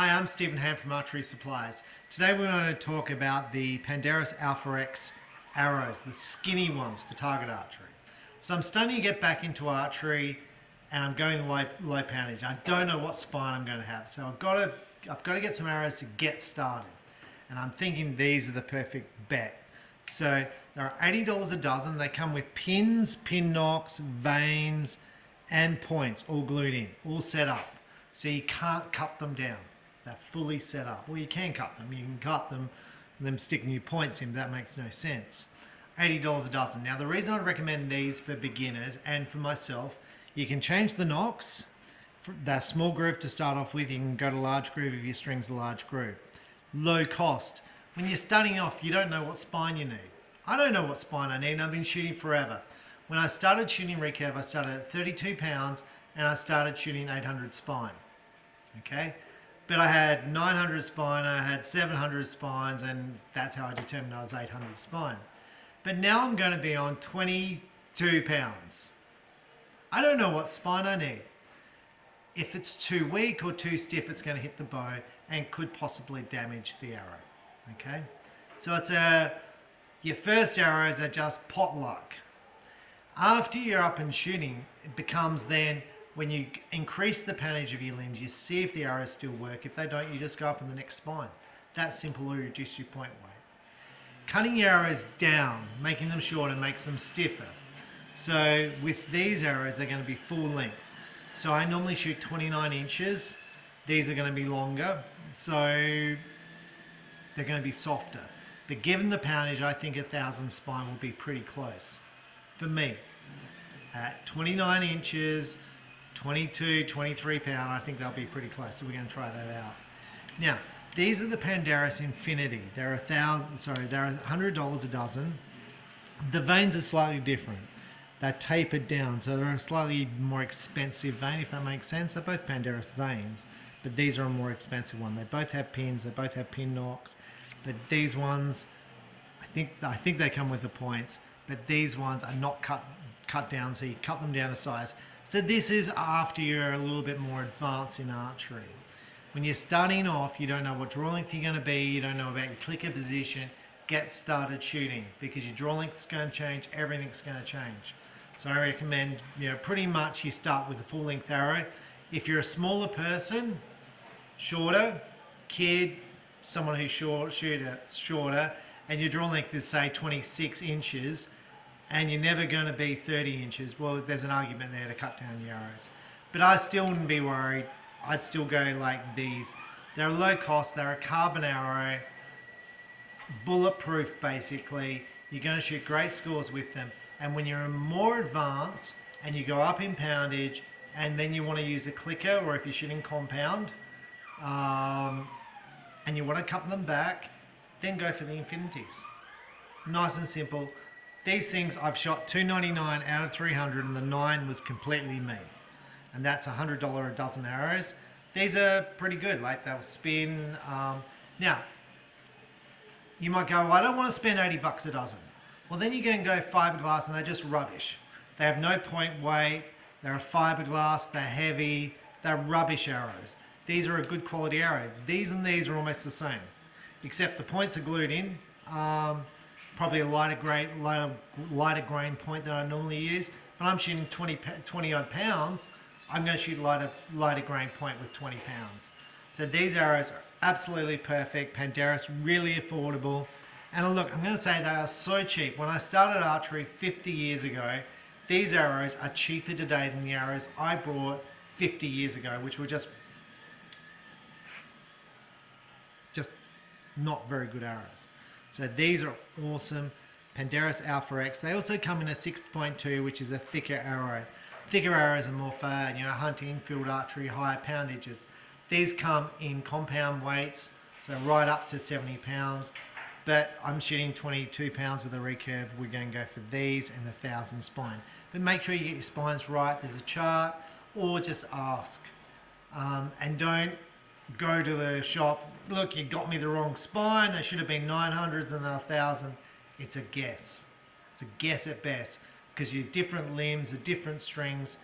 Hi, I'm Stephen Ham from Archery Supplies. Today we're going to talk about the Pandarus Alpha X arrows, the skinny ones for target archery. So I'm starting to get back into archery and I'm going low poundage. I don't know what spine I'm going to have, so I've got to get some arrows to get started. And I'm thinking these are the perfect bet. So they're $80 a dozen. They come with pins, pin nocks, vanes, and points all glued in, all set up. So you can't cut them down. They're fully set up. Well, you can cut them. You can cut them and then stick new points in. That makes no sense. $80 a dozen. Now, the reason I'd recommend these for beginners and for myself, you can change the nocks. They're small groove to start off with. You can go to large groove if your string's a large groove. Low cost. When you're starting off, you don't know what spine you need. I don't know what spine I need, and I've been shooting forever. When I started shooting recurve, I started at 32 pounds, and I started shooting 800 spine. Okay? But I had 900 spine, I had 700 spines, and that's how I determined I was 800 spine. But now I'm going to be on 22 pounds. I don't know what spine I need. If it's too weak or too stiff, it's going to hit the bow and could possibly damage the arrow. Okay? So your first arrows are just pot luck. After you're up and shooting, it becomes then, when you increase the poundage of your limbs, you see if the arrows still work. If they don't, you just go up in the next spine. That simple will reduce your point weight. Cutting your arrows down, making them shorter, makes them stiffer. So with these arrows, they're going to be full length. So I normally shoot 29 inches. These are going to be longer, so they're going to be softer. But given the poundage, I think 1,000 spine will be pretty close. For me, at 29 inches, 22, 23 pound, I think they'll be pretty close, so we're going to try that out. Now, these are the Pandarus Infinity. They're $100 a dozen. The vanes are slightly different. They're tapered down, so they're a slightly more expensive vane, if that makes sense. They're both Pandarus vanes, but these are a more expensive one. They both have pins, they both have pin nocks, but these ones, I think they come with the points, but these ones are not cut down, so you cut them down to size. So this is after you're a little bit more advanced in archery. When you're starting off, you don't know what draw length you're going to be, you don't know about your clicker position. Get started shooting, because your draw length is going to change, everything's going to change. So I recommend, pretty much you start with a full length arrow. If you're a smaller person, shorter, kid, someone who's shorter, and your draw length is say 26 inches, and you're never going to be 30 inches, well, there's an argument there to cut down your arrows. But I still wouldn't be worried. I'd still go like these. They're low cost, they're a carbon arrow, bulletproof basically. You're going to shoot great scores with them. And when you're more advanced and you go up in poundage and then you want to use a clicker, or if you're shooting compound, and you want to cut them back, then go for the Infinities. Nice and simple. These things, I've shot 299 out of 300, and the 9 was completely me. And that's $100 a dozen arrows. These are pretty good, like they'll spin. Now, you might go, well, I don't want to spend 80 bucks a dozen. Well, then you can go fiberglass, and they're just rubbish. They have no point weight. They're a fiberglass. They're heavy. They're rubbish arrows. These are a good quality arrow. These and these are almost the same, except the points are glued in. Probably a lighter grain point than I normally use. But I'm shooting 20 odd pounds. I'm going to shoot lighter grain point with 20 pounds. So these arrows are absolutely perfect. Pandarus, really affordable. And look, I'm going to say they are so cheap. When I started archery 50 years ago, these arrows are cheaper today than the arrows I brought 50 years ago, which were just not very good arrows. So these are awesome. Pandarus Alpha X. They also come in a 6.2, which is a thicker arrow. Thicker arrows are more for hunting, field archery, higher poundages. These come in compound weights, so right up to 70 pounds. But I'm shooting 22 pounds with a recurve. We're going to go for these and 1,000 spine. But make sure you get your spines right. There's a chart, or just ask. And don't go to the shop, look, you got me the wrong spine. They should have been 900s and 1,000. It's a guess. It's a guess at best, because your different limbs, the different strings,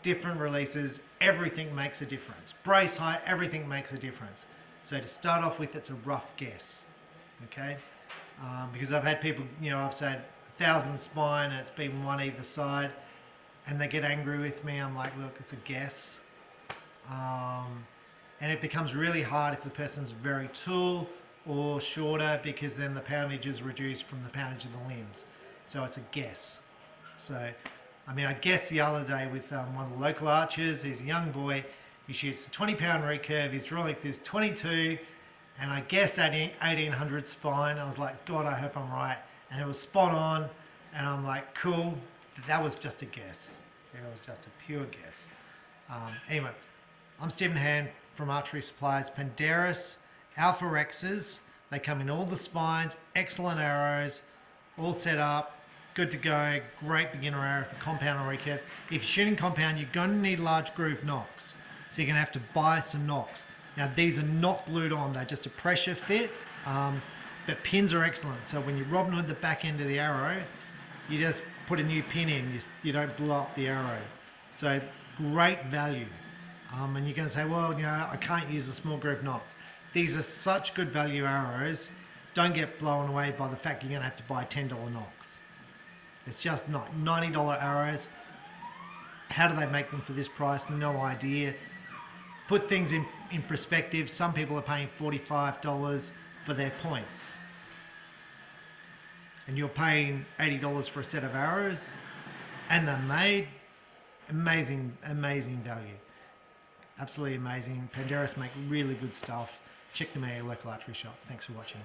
different releases, everything makes a difference. Brace height, everything makes a difference. So to start off with, it's a rough guess, okay? Because I've had people, I've said 1,000 spine and it's been one either side, and they get angry with me. I'm like, look, it's a guess. And it becomes really hard if the person's very tall or shorter, because then the poundage is reduced from the poundage of the limbs. So it's a guess. So, I guessed the other day with one of the local archers. He's a young boy. He shoots a 20-pound recurve. His draw length is 22, and I guessed 1800 spine. I was like, God, I hope I'm right. And it was spot on, and I'm like, cool. That was just a guess. It was just a pure guess. Anyway, I'm Stephen Hand from Archery Supplies. Pandarus Alpha Rexes. They come in all the spines, excellent arrows, all set up, good to go, great beginner arrow for compound or recurve. If you're shooting compound, you're going to need large groove nocks. So you're going to have to buy some nocks. Now these are not glued on, they're just a pressure fit, but pins are excellent. So when you're Robin Hood the back end of the arrow, you just put a new pin in, you don't blow up the arrow. So great value. And you're going to say, well, I can't use the small groove nocks. These are such good value arrows. Don't get blown away by the fact you're going to have to buy $10 nocks. It's just not $90 arrows. How do they make them for this price? No idea. Put things in perspective. Some people are paying $45 for their points. And you're paying $80 for a set of arrows. And they're made. Amazing, amazing value. Absolutely amazing. Pandarus make really good stuff. Check them out at your local archery shop. Thanks for watching.